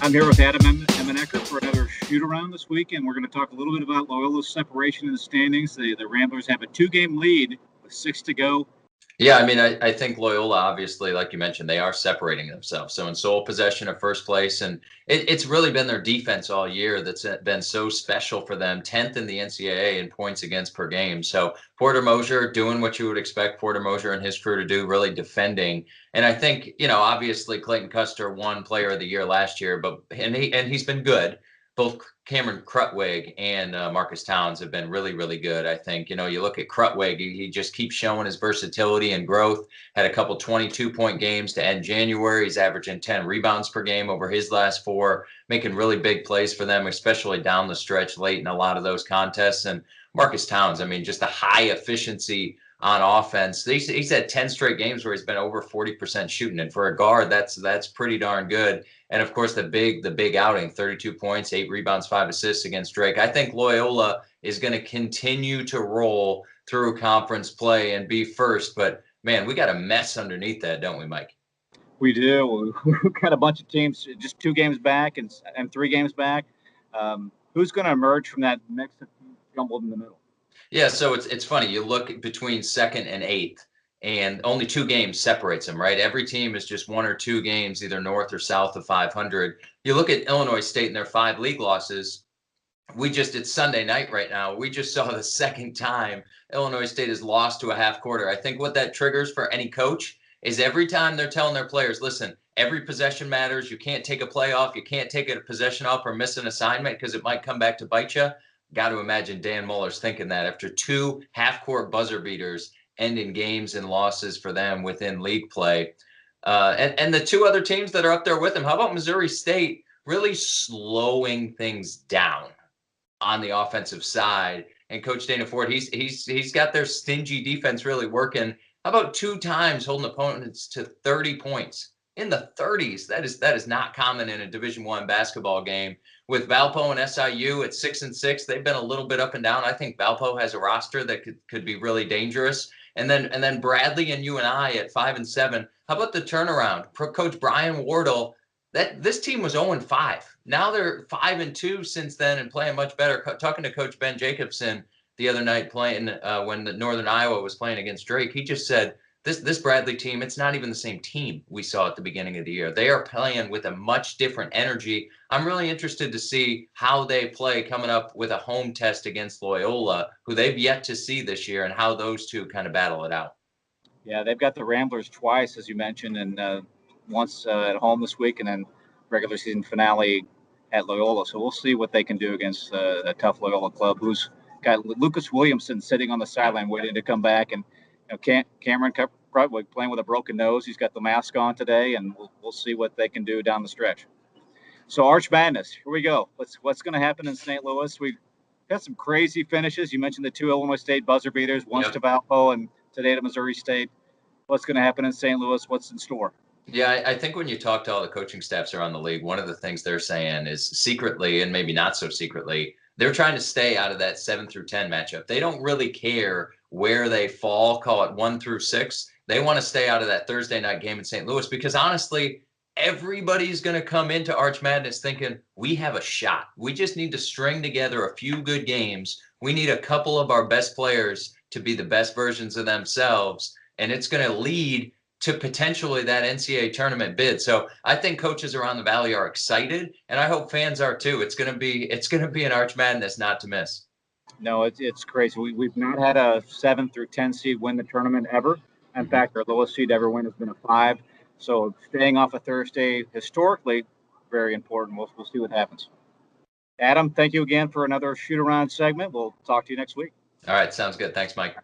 I'm here with Adam Emenecker for another shoot-around this week, and we're going to talk a little bit about Loyola's separation in the standings. The Ramblers have a 2-game lead with 6 to go. Yeah, I mean, I think Loyola, obviously, like you mentioned, they are separating themselves. So in sole possession of first place, and it's really been their defense all year that's been so special for them, 10th in the NCAA in points against per game. So Porter Mosier doing what you would expect Porter Mosier and his crew to do, really defending. And I think, obviously Clayton Custer won Player of the Year last year, and he's been good. Both Cameron Krutwig and Marcus Towns have been really, really good. I think, you look at Krutwig, he just keeps showing his versatility and growth. Had a couple 22-point games to end January. He's averaging 10 rebounds per game over his last 4, making really big plays for them, especially down the stretch late in a lot of those contests. And Marcus Towns, I mean, just a high efficiency on offense. He's had 10 straight games where he's been over 40% shooting. And for a guard, that's pretty darn good. And of course, the big outing, 32 points, 8 rebounds, 5 assists against Drake. I think Loyola is going to continue to roll through conference play and be first. But man, we got a mess underneath that, don't we, Mike? We do. We've got a bunch of teams just 2 games back and 3 games back. Who's going to emerge from that mix of teams jumbled in the middle? Yeah, so it's funny. You look between 2nd and 8th. And only 2 games separates them, right? Every team is just 1 or 2 games, either north or south of 500. You look at Illinois State and their 5 league losses. It's Sunday night right now. We just saw the second time Illinois State has lost to a half quarter. I think what that triggers for any coach is every time they're telling their players, listen, every possession matters. You can't take a play off. You can't take a possession off or miss an assignment because it might come back to bite you. Got to imagine Dan Muller's thinking that after 2 half-court buzzer beaters ending games and losses for them within league play. And the 2 other teams that are up there with them, how about Missouri State really slowing things down on the offensive side? And Coach Dana Ford, he's got their stingy defense really working. How about 2 times holding opponents to 30 points? In the 30s, that is not common in a Division I basketball game. With Valpo and SIU at 6-6, they've been a little bit up and down. I think Valpo has a roster that could be really dangerous. And then Bradley and UNI at 5-7. How about the turnaround? Coach Brian Wardle, this team was 0-5. Now they're 5-2 since then and playing much better. Talking to Coach Ben Jacobson the other night playing when the Northern Iowa was playing against Drake, he just said, this Bradley team, it's not even the same team we saw at the beginning of the year. They are playing with a much different energy. I'm really interested to see how they play coming up with a home test against Loyola, who they've yet to see this year, and how those 2 kind of battle it out. Yeah, they've got the Ramblers twice, as you mentioned, and once at home this week, and then regular season finale at Loyola. So we'll see what they can do against a tough Loyola club who's got Lucas Williamson sitting on the sideline waiting to come back, and Cameron Krutwig playing with a broken nose. He's got the mask on today, and we'll see what they can do down the stretch. So Arch Madness, here we go. What's going to happen in St. Louis? We've got some crazy finishes. You mentioned the 2 Illinois State buzzer beaters, once to Valpo and today to Missouri State. What's going to happen in St. Louis? What's in store? Yeah, I think when you talk to all the coaching staffs around the league, one of the things they're saying is secretly, and maybe not so secretly, they're trying to stay out of that 7 through 10 matchup. They don't really care where they fall, call it 1 through 6. They want to stay out of that Thursday night game in St. Louis because honestly, everybody's going to come into Arch Madness thinking we have a shot. We just need to string together a few good games. We need a couple of our best players to be the best versions of themselves, and it's going to lead to potentially that NCAA tournament bid. So I think coaches around the Valley are excited, and I hope fans are too. It's going to be an Arch Madness not to miss. No, it's crazy. We've not had a 7 through 10 seed win the tournament ever. In fact, our lowest seed ever win has been a 5. So staying off a Thursday, historically, very important. We'll see what happens. Adam, thank you again for another shoot-around segment. We'll talk to you next week. All right, sounds good. Thanks, Mike.